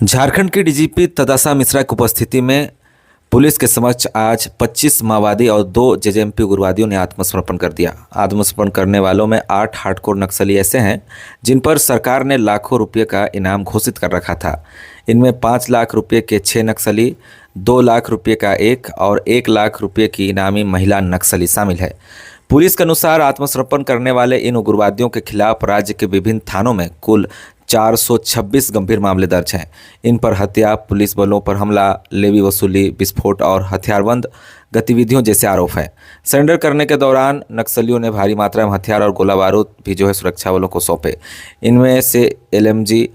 झारखंड के डीजीपी तदासा मिश्रा की उपस्थिति में पुलिस के समक्ष आज 25 माओवादी और 2 जेजेएमपी उग्रवादियों ने आत्मसमर्पण कर दिया। आत्मसमर्पण करने वालों में 8 हार्डकोर नक्सली ऐसे हैं जिन पर सरकार ने लाखों रुपये का इनाम घोषित कर रखा था। इनमें 5 लाख रुपये के 6 नक्सली, 2 लाख रुपये का एक और 1 लाख रुपये की इनामी महिला नक्सली शामिल है। पुलिस के अनुसार आत्मसमर्पण करने वाले इन उग्रवादियों के खिलाफ राज्य के विभिन्न थानों में कुल 426 गंभीर मामले दर्ज हैं। इन पर हत्या, पुलिस बलों पर हमला, लेवी वसूली, विस्फोट और हथियारबंद गतिविधियों जैसे आरोप हैं। सरेंडर करने के दौरान नक्सलियों ने भारी मात्रा में हथियार और गोला बारूद भी सुरक्षा बलों को सौंपे। इनमें से LMG,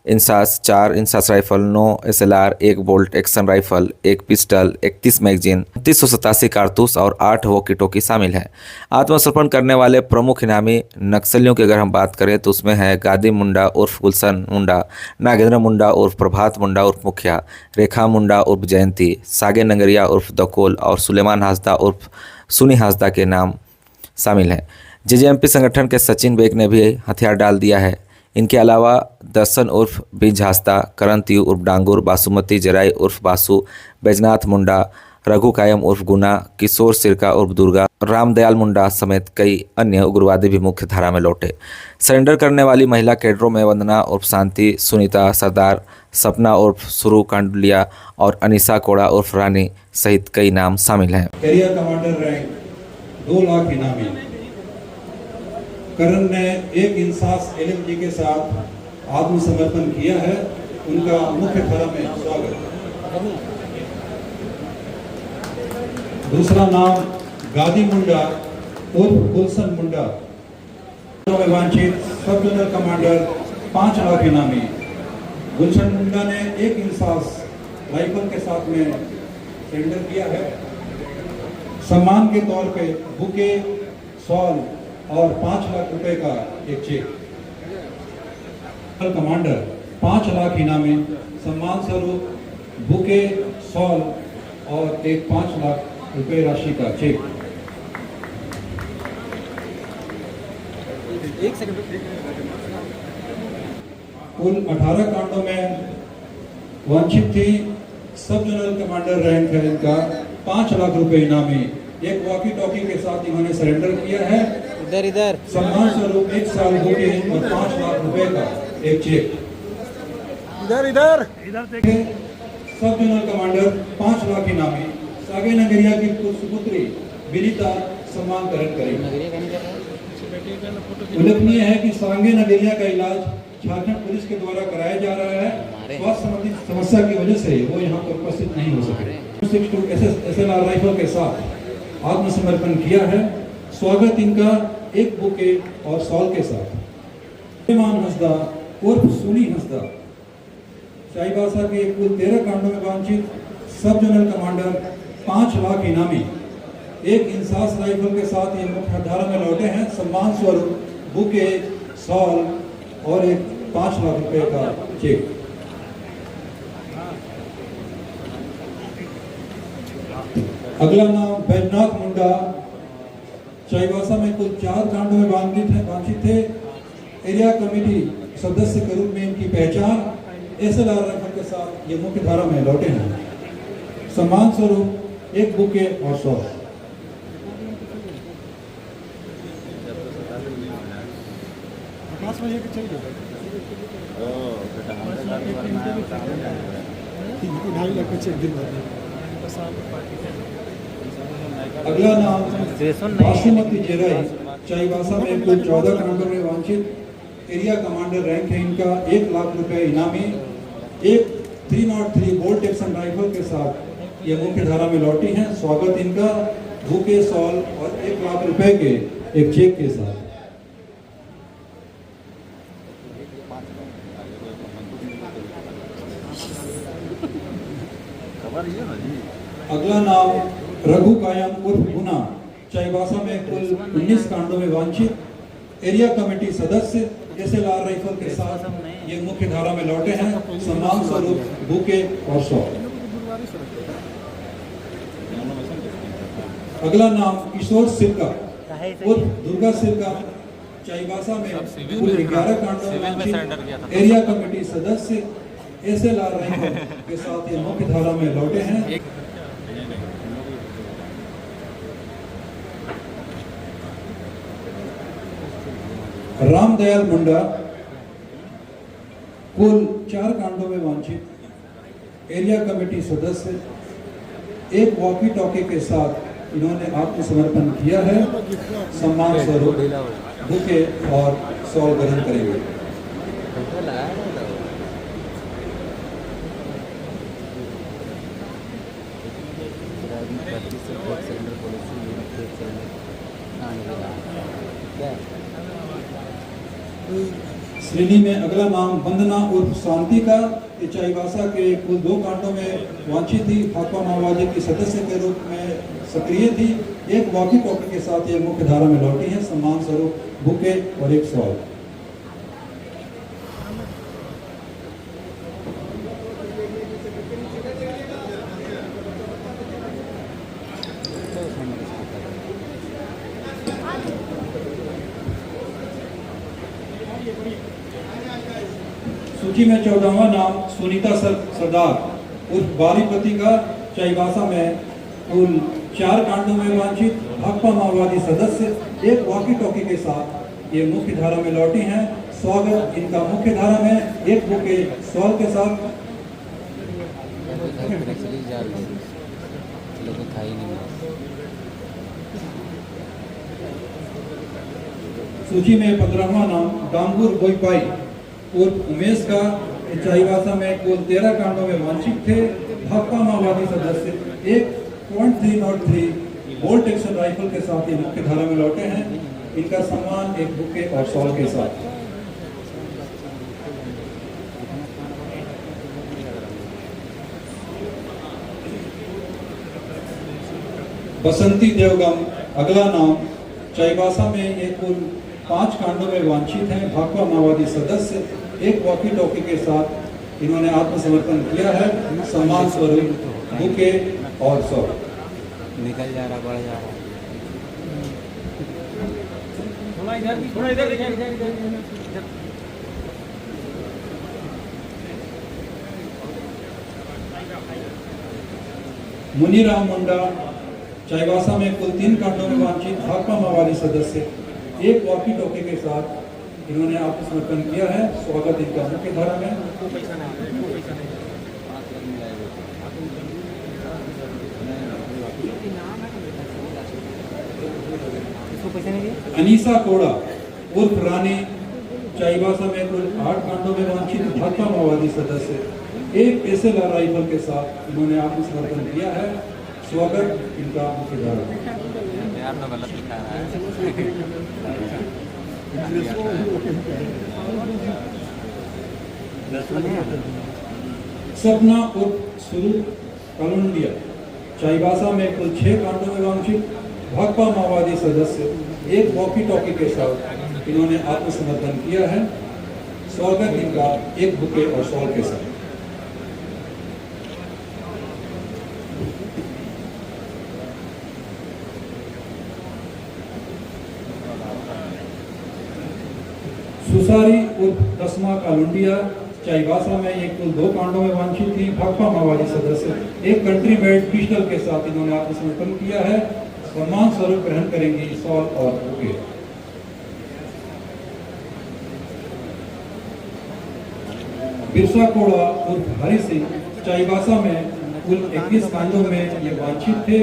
INSAS 4 INSAS rifle, 9 SLR, 1 bolt action rifle, 1 pistol, 31 magazine, 387 कारतूस और 8 वॉकी टॉकी शामिल हैं। आत्मसमर्पण करने वाले प्रमुख इनामी नक्सलियों की अगर हम बात करें तो उसमें है गादी मुंडा उर्फ गुलशन मुंडा, नागेंद्र मुंडा उर्फ प्रभात मुंडा उर्फ मुखिया, रेखा मुंडा उर्फ जयंती, सागे नंगरिया उर्फ दकोल और सुलेमान हासदा उर्फ सुनी हासदा के नाम शामिल हैं। जेजेएमपी संगठन के सचिन बेग ने भी हथियार डाल दिया है। इनके अलावा दर्शन उर्फ बीज हास्ता, करण तीव उर्फ डांगुर, बासुमती जराई उर्फ बासु, बैजनाथ मुंडा, रघु कायम उर्फ गुना, किशोर सिरका उर्फ दुर्गा, रामदयाल मुंडा समेत कई अन्य उग्रवादी भी मुख्य धारा में लौटे। सरेंडर करने वाली महिला कैडरों में वंदना उर्फ शांति, सुनीता सरदार, सपना उर्फ सुरु कांडलिया और अनिशा कोड़ा उर्फ रानी सहित कई नाम शामिल हैं। एरिया कमांडर रैंक 2 लाख इनामी करण ने 1 इंसास LMG के साथ आत्मसमर्पण किया है। उनका मुख्य धारा में स्वागत। दूसरा नाम गादी मुंडा उर्फ गुलशन मुंडा, वांछित सब जोनल कमांडर 5 लाख इनामी। गुलशन मुंडा ने 1 इंसास राइफल के साथ में सरेंडर किया है। सम्मान के तौर पे बुके, शॉल और 5 लाख रुपए का एक चेक। कमांडर 5 लाख इनामी, सम्मान स्वरूप बुके, शॉल और एक 5 लाख रुपए राशि का चेक। कुल 18 कांडों में वांछित थी। सब जोनल कमांडर रैंक है इनका 5 लाख रुपए इनामी। एक वॉकी टॉकी के साथ इन्होंने सरेंडर किया है। इधर सम्मान स्वरूप 1 साल बुके और 5 लाख रुपए का एक चेक। इधर देखें, सब जोनल कमांडर 5 लाख इनामी। सागे नगरिया की सुपुत्री विनीता सम्मान ग्रहण करेगी। उल्लेखनीय है कि सागे नगरिया का इलाज झारखंड पुलिस के द्वारा कराया जा रहा है। स्वास्थ्य संबंधी समस्या की वजह से वो यहाँ पर उपस्थित नहीं हो सके। 62 SLR राइफल के साथ आत्मसमर्पण किया है। स्वागत इनका 1 बुके और शॉल के साथ। सुलेमान हासदा उर्फ सुनी हासदा, चाईबासा के कुल 13 कांडों में वांछित सब जोनल कमांडर 5 लाख इनामी। 1 इंसास राइफल के साथ ये मुख्य धारा में लौटे हैं। सम्मान स्वरूप बुके, शॉल और एक 5 लाख रुपए का चेक। अगला नाम बैजनाथ मुंडा, चाईबासा में कुल 4 कांडों में वांछित थे। एरिया कमेटी सदस्य के रूप में इनकी पहचान SLR राइफल के साथ ये मुख्य धारा में लौटे हैं। सम्मान स्वरूप 1 बुके और शॉल। अगला नाम बासुमती जराई, चाईबासा में कुल 14 कांडों में वांछित। एरिया कमांडर रैंक है इनका 1 लाख रुपए इनामी। 1 303 बोल्ट एक्शन राइफल के साथ ये मुख्य धारा में लौटी हैं। स्वागत इनका बुके, शॉल और 1 लाख रुपए के एक चेक के साथ। अगला नाम रघु कायम उर्फ गुना, चाईबासा में कुल 19 कांडों में वांछित। एरिया कमेटी सदस्य SLR राइफल के साथ ये मुख्य धारा में लौटे हैं। सम्मान स्वरूप बुके और शॉल। अगला नाम किशोर सिरका उर्फ दुर्गा सिरका, चाईबासा में कुल 11 कांडों में वांछित। एरिया कमेटी सदस्य SLR राइफल के साथ ये मुख्य धारा में लौटे हैं। रामदयाल मुंडा कुल 4 कांडों में वांछित, एरिया कमेटी सदस्य, एक वॉकी टॉकी के साथ इन्होंने आत्मसमर्पण किया है। सम्मान स्वरूप बुके और सॉल ग्रहण करेंगे। श्रेणी में अगला नाम वंदना उर्फ शांति का, ये चाईबासा के कुल 2 कांडों में वांछित थी, भाकपा माओवादी की सदस्य के रूप में सक्रिय थी। एक वॉकी टॉकी के साथ ये मुख्य धारा में लौटी है। सम्मान स्वरूप बुके और एक सॉल। सूची में 14वां नाम सुनीता सरदार उर्फ बारीपति का, चाईबासा में कुल 4 कांडों में वांछित, भाकपा माओवादी सदस्य, एक वॉकी टॉकी के साथ ये मुख्य धारा में लौटी हैं। स्वागत इनका मुख्य धारा में एक बुके सॉल के साथ। सूची में 15वां नाम डांगुर बोईपाई उर्फ उमेश का, चाईबासा में कुल 13 कांडों में वांछित थे, भाकपा माओवादी सदस्य, एक .303 बोल्ट एक्शन राइफल के साथ ये मुख्य धारा में लौटे हैं। इनका सम्मान एक बुके और सॉल के साथ। बसंती देवगम अगला नाम, चाईबासा में ये कुल 5 कांडों में वांछित हैं, भाकपा माओवादी सदस्य, एक वॉकी टॉकी के साथ इन्होंने आत्मसमर्पण किया है। सम्मान स्वरूप बुके और सॉल। निकल जा रहा, बढ़ जा रहा। थोड़ा इधर मुनीराम मुंडा, चाईबासा में कुल 3 कांडों में वांछित, भाकपा माओवादी सदस्य, एक वॉकी टॉकी के साथ इन्होंने आत्मसमर्पण किया है। स्वागत इनका मुख्य धारा में। अनीसा कोड़ा उर्फ रानी, चाईबासा में कुल 8 कांडों में वांछित, भाकपा माओवादी सदस्य, एक SLR राइफल के साथ इन्होंने आत्मसमर्पण किया है। स्वागत इनका मुख्य धारा में। सपना उर्फ सुरू कलुंडिया, चाईबासा में कुल 6 कांडों में वांछित, भाकपा माओवादी सदस्य, एक वॉकी टॉकी के साथ इन्होंने आत्मसमर्पण किया है। स्वागत इनका एक बुके और सॉल के साथ। सुसारी उर्फ तस्मा कालुंडिया, चाईबासा में ये कुल 2 कांडों में वांछित थी, भाकपा माओवादी सदस्य, एक कंट्री मेड पिस्टल के साथ इन्होंने आत्मसमर्पण किया है। सम्मान स्वरूप ग्रहण करेंगी सॉल और बुके। बिरसा कोड़ा उर्फ हरि सिंह, चाईबासा में कुल 21 कांडों में ये वांछित थे,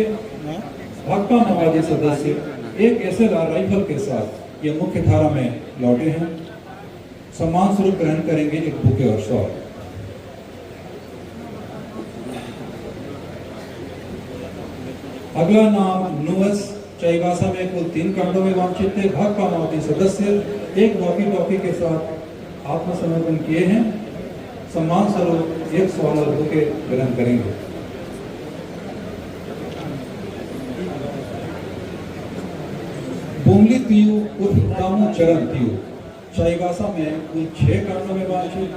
भाकपा माओवादी सदस्य, एक SLR राइफल के साथ ये मुख्य धारा में लौटे हैं। सम्मान स्वरूप ग्रहण करेंगे एक बुके और सॉल। अगला नाम नुवस, चाईबासा में कुल 3 कांडों में वांछित थे, भाकपा माओवादी सदस्य, एक वॉकी टॉकी के साथ आत्मसमर्पण किए हैं। सम्मान स्वरूप एक सॉल और बुके ग्रहण करेंगे। बुमली तियू उर्फ दामू चरण तियू, चाईबासा में कुल 6 कांडों में वांछित,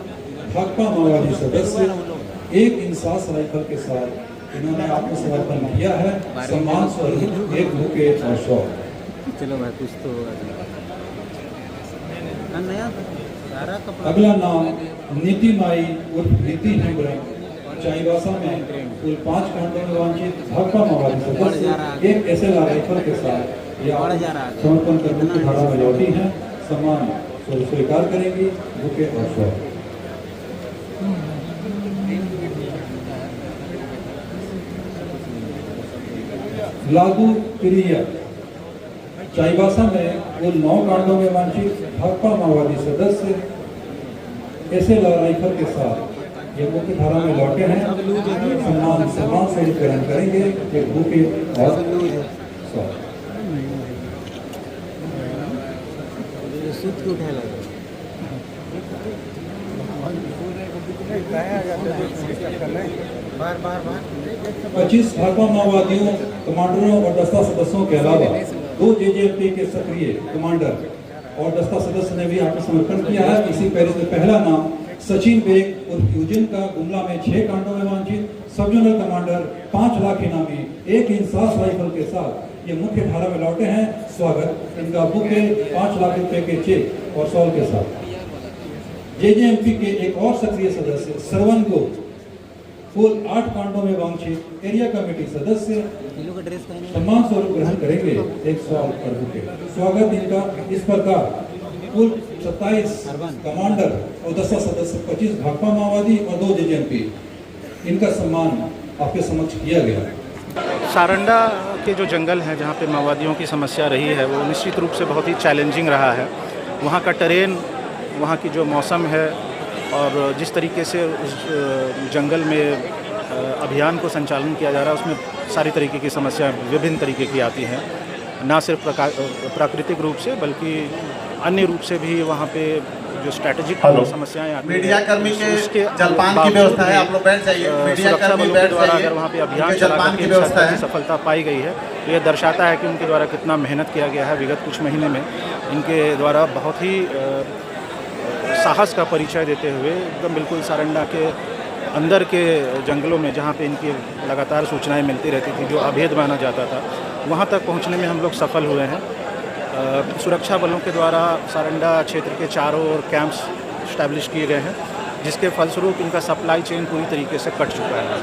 भाकपा माओवादी सदस्य, एक इंसास राइफल के साथ इन्होंने आत्मसमर्पण किया है। सम्मान स्वरूप एक बुके और सॉल। चलो भाई कुछ तो अगला नाम नीति माई उर्फ नीति हेम्ब्रम चाईबासा में कुल 5 कांडों में वांछित भाकपा माओवादी सदस्य एक SLR राइफल के साथ यह समर्पण कर मुख्य धारा में लौटी हैं। सम्मान स्वीकार करेंगी बुके और शॉल। लागू प्रिया चाईबासा में कुल 9 कांडों में वांछित भाकपा माओवादी सदस्य SLR राइफल के साथ ये मुख्य धारा में लौटे हैं। सम्मान स्वरूप ग्रहण करेंगे एक बुके और शॉल। सूत को उठा लगा 25 भाकपा माओवादियों कमांडरों और दस्ता सदस्यों के अलावा 2 JJMP के सक्रिय कमांडर और दस्ता सदस्य ने भी आत्मसमर्पण किया है। इसी फहरिस्त में पहला नाम सचिन बेग उर्फ यूजिन का गुमला में 6 कांडों में वांछित सब जोनल कमांडर 5 लाख इनामी एक इंसास राइफल के साथ ये मुख्य धारा में लौटे हैं। स्वागत इनका बुके 5 लाख रुपए के चेक और शॉल के साथ। JJMP के एक और सक्रिय सदस्य श्रवण को कुल 8 कांडों में वांछित एरिया कमेटी सदस्य सम्मान स्वरूप ग्रहण करेंगे एक शॉल और बुके। स्वागत इनका इस प्रकार कुल 27 कमांडर और दस्ता सदस्य 25 भाकपा माओवादी और 2 JJMP इनका सम्मान आपके समक्ष किया गया। सारंडा के जो जंगल हैं जहाँ पे माओवादियों की समस्या रही है वो निश्चित रूप से बहुत ही चैलेंजिंग रहा है। वहाँ का टेरेन, वहाँ की जो मौसम है और जिस तरीके से उस जंगल में अभियान को संचालन किया जा रहा है उसमें सारी तरीके की समस्याएं विभिन्न तरीके की आती हैं। ना सिर्फ प्राकृतिक रूप से बल्कि अन्य रूप से भी वहाँ पे जो स्ट्रैटेजिक समस्याएं आती हैं। मीडिया कर्मी के जलपान की व्यवस्था है, आप लोग बैठ जाइए। मीडिया कर्मी बैठ द्वारा अगर वहाँ पे अभियान जलपान की व्यवस्था है, सफलता पाई गई है तो ये दर्शाता है कि उनके द्वारा कितना मेहनत किया गया है। विगत कुछ महीने में इनके द्वारा बहुत ही साहस का परिचय देते हुए एकदम बिल्कुल सारंडा के अंदर के जंगलों में जहाँ पे इनकी लगातार सूचनाएं मिलती रहती थी, जो अभेद माना जाता था, वहाँ तक पहुँचने में हम लोग सफल हुए हैं। सुरक्षा बलों के द्वारा सारंडा क्षेत्र के चारों ओर कैंप्स इस्टेब्लिश किए गए हैं जिसके फलस्वरूप इनका सप्लाई चेन पूरी तरीके से कट चुका है।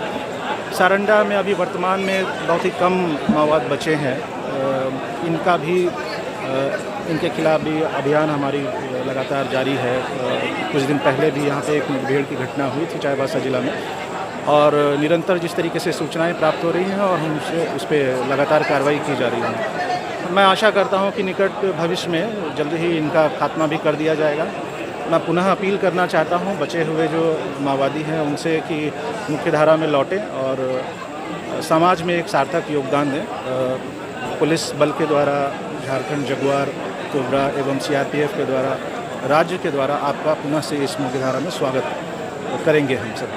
सारंडा में अभी वर्तमान में बहुत ही कम माओवाद बचे हैं। इनका भी इनके खिलाफ भी अभियान हमारी लगातार जारी है। कुछ दिन पहले भी यहाँ पे एक मुठभेड़ की घटना हुई थी चाईबासा जिला में और निरंतर जिस तरीके से सूचनाएं प्राप्त हो रही हैं और हमसे उस पर लगातार कार्रवाई की जा रही है। मैं आशा करता हूँ कि निकट भविष्य में जल्द ही इनका खात्मा भी कर दिया जाएगा। मैं पुनः अपील करना चाहता हूँ बचे हुए जो माओवादी हैं उनसे कि मुख्य धारा में लौटें और समाज में एक सार्थक योगदान दें। पुलिस बल के द्वारा, झारखंड जगुआर, कोबरा एवं CRPF के द्वारा, राज्य के द्वारा आपका पुनः से इस मुख्य धारा में स्वागत करेंगे हम सब।